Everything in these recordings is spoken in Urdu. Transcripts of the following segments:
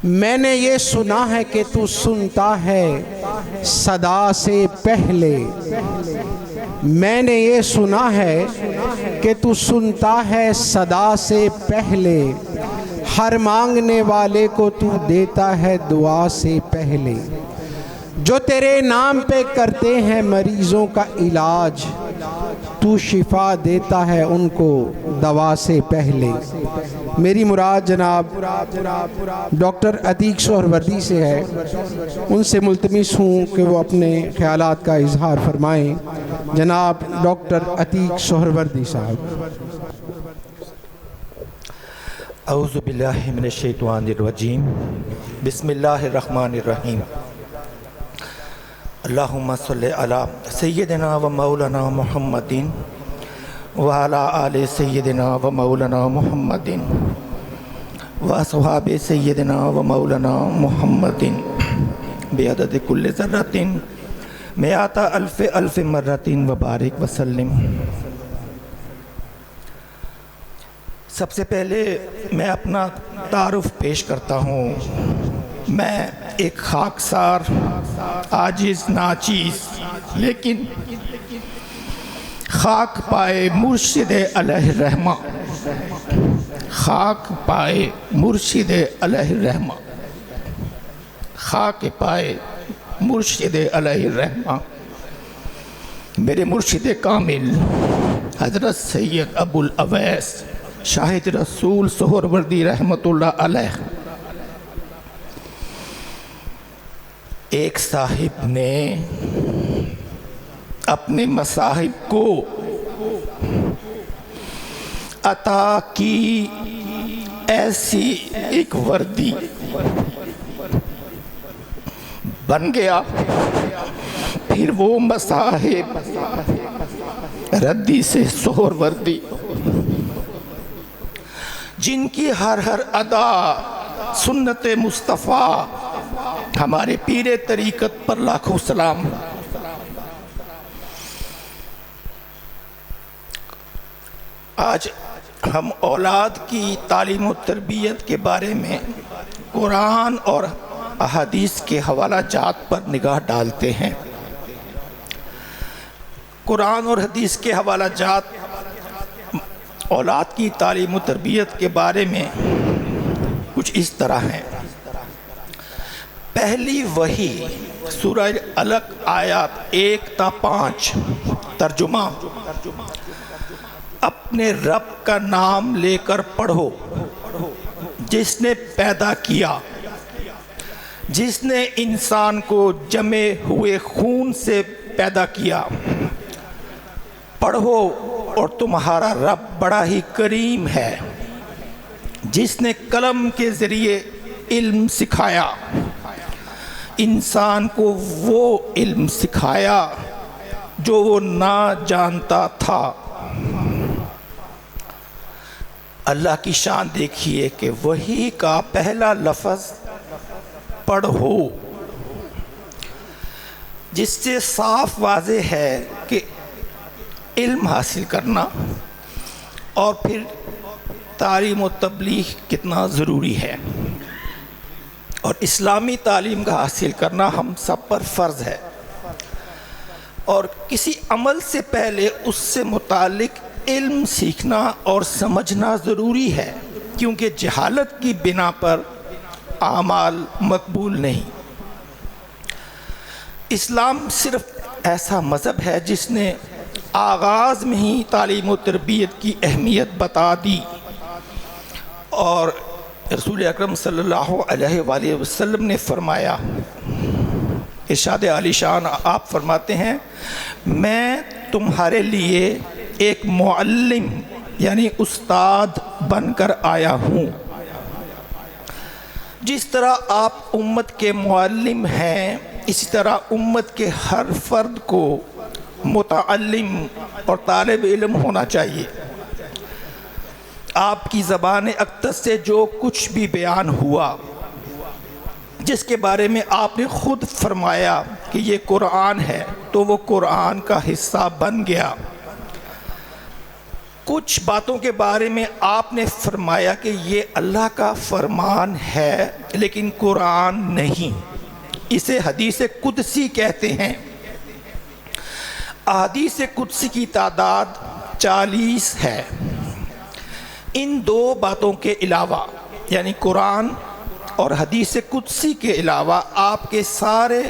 میں نے یہ سنا ہے کہ تو سنتا ہے صدا سے پہلے، میں نے یہ سنا ہے کہ تو سنتا ہے صدا سے پہلے، ہر مانگنے والے کو تو دیتا ہے دعا سے پہلے، جو تیرے نام پہ کرتے ہیں مریضوں کا علاج، تو شفا دیتا ہے ان کو دوا سے پہلے۔ میری مراد جناب ڈاکٹر عتیق سہروردی سے ہے، ان سے ملتمس ہوں کہ وہ اپنے خیالات کا اظہار فرمائیں۔ جناب ڈاکٹر عتیق سہروردی صاحب۔ اعوذ باللہ من الشیطان الرجیم، بسم اللہ الرحمن الرحیم۔ اللہم صلی علی سیدنا و مولانا محمد وعلی آل سیدنا و مولانا محمد و اصحاب سیدنا و مولانا محمد بعدد کل ذرۃ مئات الف الف مرۃ وبارک وسلم۔ سب سے پہلے میں اپنا تعارف پیش کرتا ہوں۔ میں ایک خاکسار، عاجز، ناچیز لیکن خاک پائے مرشد علیہ الرحمہ، خاک پائے مرشد علیہ الرحمہ، خاک پائے مرشد علیہ الرحمہ، میرے مرشد کامل حضرت سید ابو الاویس شاہد رسول سہروردی رحمۃ اللہ علیہ۔ ایک صاحب نے اپنے مصاحب کو عطا کی ایسی ایک وردی، بن گیا پھر وہ مصاحب ردی سے سہروردی، جن کی ہر ادا سنت مصطفیٰ، ہمارے پیر طریقت پر لاکھوں سلام۔ آج ہم اولاد کی تعلیم و تربیت کے بارے میں قرآن اور احادیث کے حوالہ جات پر نگاہ ڈالتے ہیں۔ قرآن اور حدیث کے حوالہ جات اولاد کی تعلیم و تربیت کے بارے میں کچھ اس طرح ہیں۔ پہلی وحی سورہ علق آیات 1 تا 5، ترجمہ: اپنے رب کا نام لے کر پڑھو جس نے پیدا کیا، جس نے انسان کو جمے ہوئے خون سے پیدا کیا۔ پڑھو اور تمہارا رب بڑا ہی کریم ہے، جس نے قلم کے ذریعے علم سکھایا، انسان کو وہ علم سکھایا جو وہ نہ جانتا تھا۔ اللہ کی شان دیکھیے کہ وحی کا پہلا لفظ پڑھو، جس سے صاف واضح ہے کہ علم حاصل کرنا اور پھر تعلیم و تبلیغ کتنا ضروری ہے، اور اسلامی تعلیم کا حاصل کرنا ہم سب پر فرض ہے، اور کسی عمل سے پہلے اس سے متعلق علم سیکھنا اور سمجھنا ضروری ہے، کیونکہ جہالت کی بنا پر اعمال مقبول نہیں۔ اسلام صرف ایسا مذہب ہے جس نے آغاز میں ہی تعلیم و تربیت کی اہمیت بتا دی، اور رسول اکرم صلی اللہ علیہ وآلہ وسلم نے فرمایا، ارشاد عالی شان آپ فرماتے ہیں، میں تمہارے لیے ایک معلم یعنی استاد بن کر آیا ہوں۔ جس طرح آپ امت کے معلم ہیں، اسی طرح امت کے ہر فرد کو متعلم اور طالب علم ہونا چاہیے۔ آپ کی زبان اقدس سے جو کچھ بھی بیان ہوا، جس کے بارے میں آپ نے خود فرمایا کہ یہ قرآن ہے، تو وہ قرآن کا حصہ بن گیا۔ کچھ باتوں کے بارے میں آپ نے فرمایا کہ یہ اللہ کا فرمان ہے لیکن قرآن نہیں، اسے حدیث قدسی کہتے ہیں۔ احادیث قدسی کی تعداد 40 ہے۔ ان دو باتوں کے علاوہ یعنی قرآن اور حدیث قدسی کے علاوہ آپ کے سارے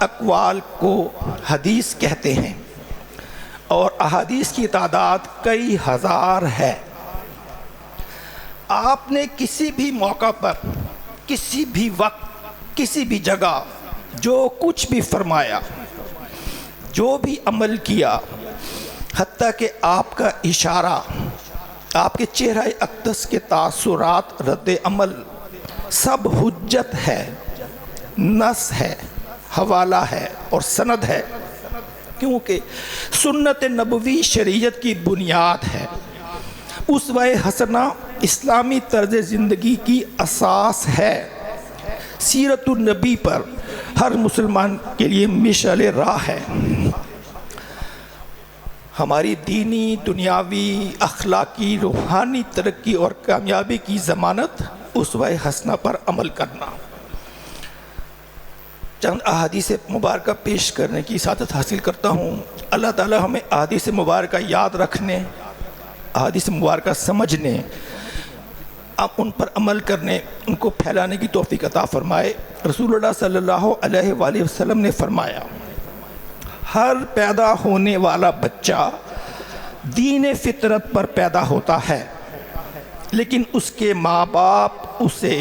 اقوال کو حدیث کہتے ہیں، اور احادیث کی تعداد کئی ہزار ہے۔ آپ نے کسی بھی موقع پر، کسی بھی وقت، کسی بھی جگہ جو کچھ بھی فرمایا، جو بھی عمل کیا، حتیٰ کہ آپ کا اشارہ، آپ کے چہرہ اقدس کے تاثرات، رد عمل، سب حجت ہے، نص ہے، حوالہ ہے اور سند ہے، کیونکہ سنت نبوی شریعت کی بنیاد ہے۔ اسوہ حسنہ اسلامی طرز زندگی کی اساس ہے۔ سیرت النبی پر ہر مسلمان کے لیے مشعل راہ ہے۔ ہماری دینی، دنیاوی، اخلاقی، روحانی ترقی اور کامیابی کی ضمانت اسوہ حسنہ پر عمل کرنا۔ چند احادیث مبارکہ پیش کرنے کی سعادت حاصل کرتا ہوں۔ اللہ تعالی ہمیں احادیث مبارکہ یاد رکھنے، احادیث مبارکہ سمجھنے، اب ان پر عمل کرنے، ان کو پھیلانے کی توفیق عطا فرمائے۔ رسول اللہ صلی اللہ علیہ وآلہ وسلم نے فرمایا، ہر پیدا ہونے والا بچہ دین فطرت پر پیدا ہوتا ہے، لیکن اس کے ماں باپ اسے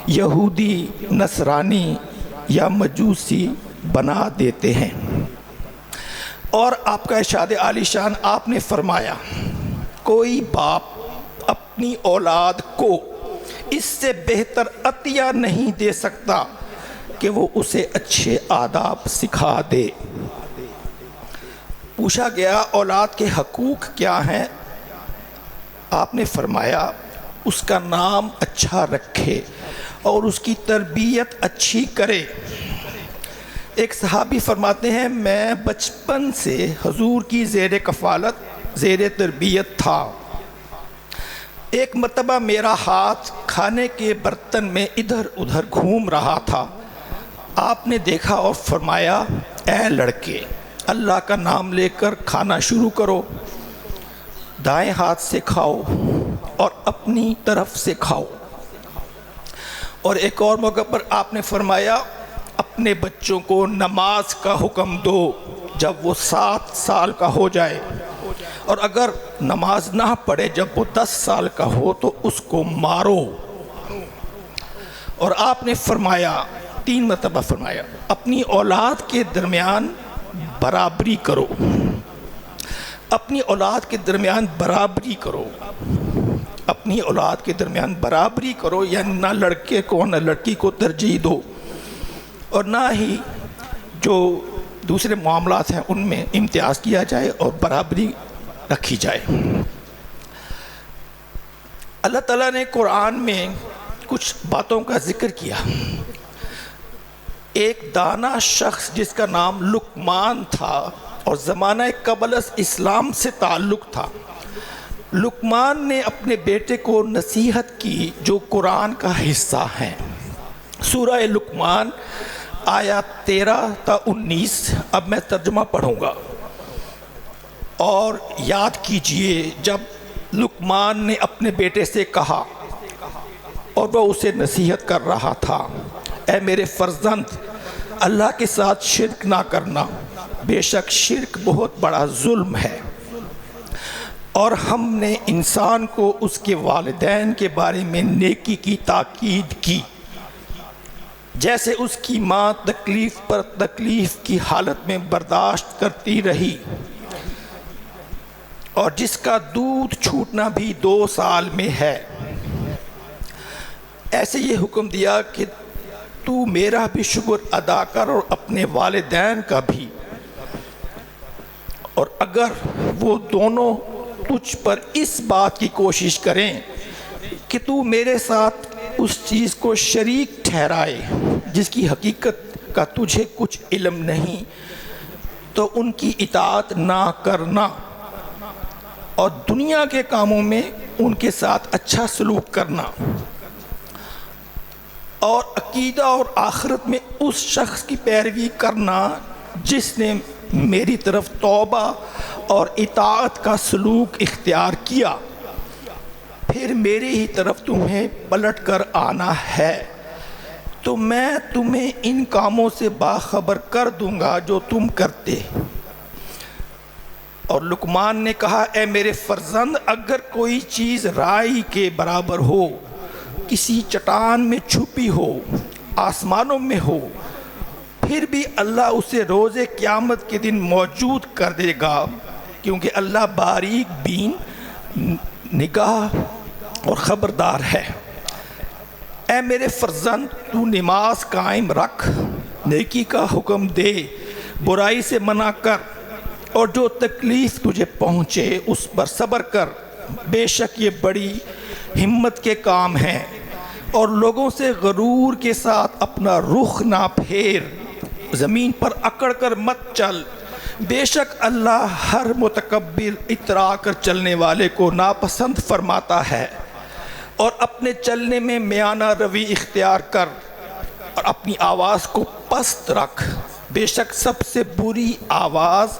یہودی، نصرانی یا مجوسی بنا دیتے ہیں۔ اور آپ کا ارشاد عالی شان، آپ نے فرمایا، کوئی باپ اپنی اولاد کو اس سے بہتر عطیہ نہیں دے سکتا کہ وہ اسے اچھے آداب سکھا دے۔ پوچھا گیا اولاد کے حقوق کیا ہیں؟ آپ نے فرمایا اس کا نام اچھا رکھے اور اس کی تربیت اچھی کرے۔ ایک صحابی فرماتے ہیں، میں بچپن سے حضور کی زیر کفالت، زیر تربیت تھا۔ ایک مرتبہ میرا ہاتھ کھانے کے برتن میں ادھر ادھر گھوم رہا تھا۔ آپ نے دیکھا اور فرمایا، اے لڑکے، اللہ کا نام لے کر کھانا شروع کرو، دائیں ہاتھ سے کھاؤ اور اپنی طرف سے کھاؤ۔ اور ایک اور موقع پر آپ نے فرمایا، اپنے بچوں کو نماز کا حکم دو جب وہ 7 سال کا ہو جائے، اور اگر نماز نہ پڑھے جب وہ 10 سال کا ہو تو اس کو مارو۔ اور آپ نے فرمایا، 3 مرتبہ فرمایا، اپنی اولاد کے درمیان برابری کرو، اپنی اولاد کے درمیان برابری کرو، اپنی اولاد کے درمیان برابری کرو، یعنی نہ لڑکے کو نہ لڑکی کو ترجیح دو، اور نہ ہی جو دوسرے معاملات ہیں ان میں امتیاز کیا جائے اور برابری رکھی جائے۔ اللہ تعالیٰ نے قرآن میں کچھ باتوں کا ذکر کیا۔ ایک دانا شخص جس کا نام لقمان تھا اور زمانہ قبل از اسلام سے تعلق تھا، لقمان نے اپنے بیٹے کو نصیحت کی جو قرآن کا حصہ ہے۔ سورہ لقمان آیات 13 تا 19، اب میں ترجمہ پڑھوں گا۔ اور یاد کیجئے جب لقمان نے اپنے بیٹے سے کہا اور وہ اسے نصیحت کر رہا تھا، اے میرے فرزند، اللہ کے ساتھ شرک نہ کرنا، بے شک شرک بہت بڑا ظلم ہے، اور ہم نے انسان کو اس کے والدین کے بارے میں نیکی کی تاکید کی، جیسے اس کی ماں تکلیف پر تکلیف کی حالت میں برداشت کرتی رہی، اور جس کا دودھ چھوٹنا بھی 2 سال میں ہے۔ ایسے یہ حکم دیا کہ تو میرا بھی شکر ادا کر اور اپنے والدین کا بھی، اور اگر وہ دونوں تجھ پر اس بات کی کوشش کریں کہ تو میرے ساتھ اس چیز کو شریک ٹھہرائے جس کی حقیقت کا تجھے کچھ علم نہیں، تو ان کی اطاعت نہ کرنا، اور دنیا کے کاموں میں ان کے ساتھ اچھا سلوک کرنا، اور عقیدہ اور آخرت میں اس شخص کی پیروی کرنا جس نے میری طرف توبہ اور اطاعت کا سلوک اختیار کیا، پھر میری ہی طرف تمہیں پلٹ کر آنا ہے، تو میں تمہیں ان کاموں سے باخبر کر دوں گا جو تم کرتے۔ اور لقمان نے کہا، اے میرے فرزند، اگر کوئی چیز رائی کے برابر ہو، کسی چٹان میں چھپی ہو، آسمانوں میں ہو، پھر بھی اللہ اسے روز قیامت کے دن موجود کر دے گا، کیونکہ اللہ باریک بین، نگاہ اور خبردار ہے۔ اے میرے فرزند، تو نماز قائم رکھ، نیکی کا حکم دے، برائی سے منع کر، اور جو تکلیف تجھے پہنچے اس پر صبر کر، بے شک یہ بڑی ہمت کے کام ہیں۔ اور لوگوں سے غرور کے ساتھ اپنا رخ نہ پھیر، زمین پر اکڑ کر مت چل، بے شک اللہ ہر متکبر اترا کر چلنے والے کو ناپسند فرماتا ہے۔ اور اپنے چلنے میں میانہ روی اختیار کر، اور اپنی آواز کو پست رکھ، بے شک سب سے بری آواز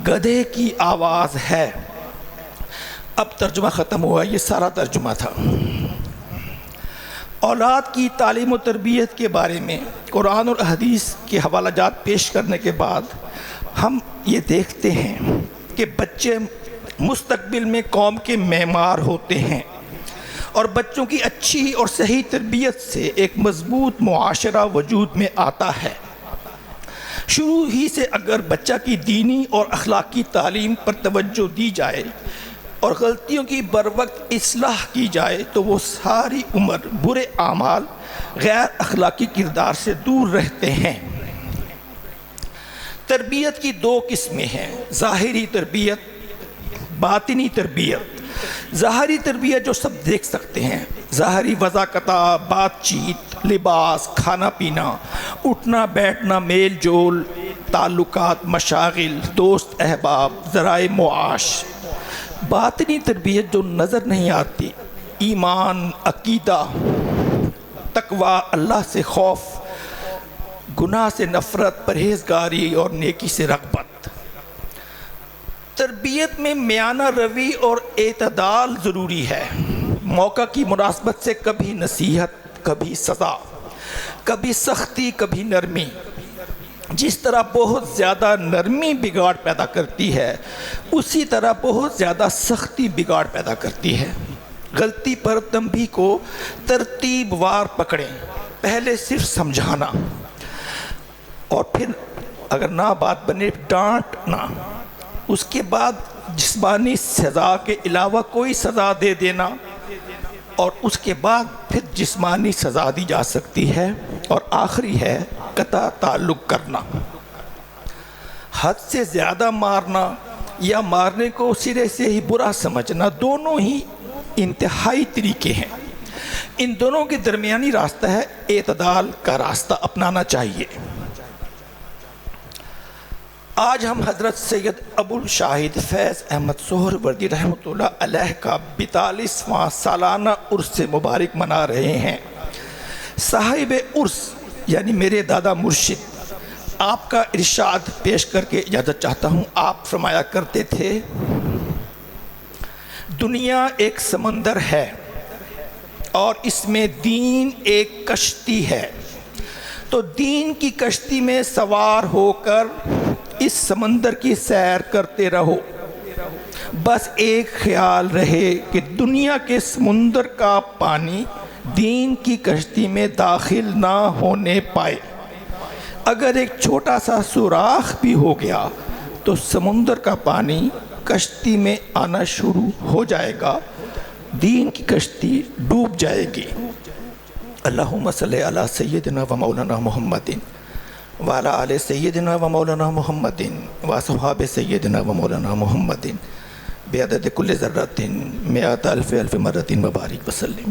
گدھے کی آواز ہے۔ اب ترجمہ ختم ہوا، یہ سارا ترجمہ تھا۔ اولاد کی تعلیم و تربیت کے بارے میں قرآن اور حدیث کے حوالہ جات پیش کرنے کے بعد ہم یہ دیکھتے ہیں کہ بچے مستقبل میں قوم کے معمار ہوتے ہیں، اور بچوں کی اچھی اور صحیح تربیت سے ایک مضبوط معاشرہ وجود میں آتا ہے۔ شروع ہی سے اگر بچہ کی دینی اور اخلاقی تعلیم پر توجہ دی جائے اور غلطیوں کی بروقت اصلاح کی جائے تو وہ ساری عمر برے اعمال، غیر اخلاقی کردار سے دور رہتے ہیں۔ تربیت کی دو قسمیں ہیں، ظاہری تربیت، باطنی تربیت۔ ظاہری تربیت جو سب دیکھ سکتے ہیں، ظاہری وضاحت، بات چیت، لباس، کھانا پینا، اٹھنا بیٹھنا، میل جول، تعلقات، مشاغل، دوست احباب، ذرائع معاش۔ باطنی تربیت جو نظر نہیں آتی، ایمان، عقیدہ، تقوی، اللہ سے خوف، گناہ سے نفرت، پرہیزگاری اور نیکی سے رغبت۔ تربیت میں میانہ روی اور اعتدال ضروری ہے۔ موقع کی مناسبت سے کبھی نصیحت، کبھی سزا، کبھی سختی، کبھی نرمی۔ جس طرح بہت زیادہ نرمی بگاڑ پیدا کرتی ہے، اسی طرح بہت زیادہ سختی بگاڑ پیدا کرتی ہے۔ غلطی پر تنبیہ کو ترتیب وار پکڑیں، پہلے صرف سمجھانا، اور پھر اگر نہ بات بنے ڈانٹنا، اس کے بعد جسمانی سزا کے علاوہ کوئی سزا دے دینا، اور اس کے بعد پھر جسمانی سزا دی جا سکتی ہے، اور آخری ہے قطع تعلق کرنا۔ حد سے زیادہ مارنا یا مارنے کو سرے سے ہی برا سمجھنا، دونوں ہی انتہائی طریقے ہیں۔ ان دونوں کے درمیانی راستہ ہے اعتدال کا راستہ اپنانا چاہیے۔ آج ہم حضرت سید ابو الشاہد فیض احمد سہروردی رحمۃ اللہ علیہ کا 42واں سالانہ عرس مبارک منا رہے ہیں۔ صاحب عرس یعنی میرے دادا مرشد، آپ کا ارشاد پیش کر کے اجازت چاہتا ہوں۔ آپ فرمایا کرتے تھے، دنیا ایک سمندر ہے اور اس میں دین ایک کشتی ہے، تو دین کی کشتی میں سوار ہو کر اس سمندر کی سیر کرتے رہو، بس ایک خیال رہے کہ دنیا کے سمندر کا پانی دین کی کشتی میں داخل نہ ہونے پائے۔ اگر ایک چھوٹا سا سوراخ بھی ہو گیا تو سمندر کا پانی کشتی میں آنا شروع ہو جائے گا، دین کی کشتی ڈوب جائے گی۔ اللہم صلی علی سیدنا و مولانا محمد وعلی آل سیدنا و مولانا محمد و صحاب سیدنا و مولانا محمد بعدد کل ذرۃ مئات الف الف مرۃ وبارک وسلم۔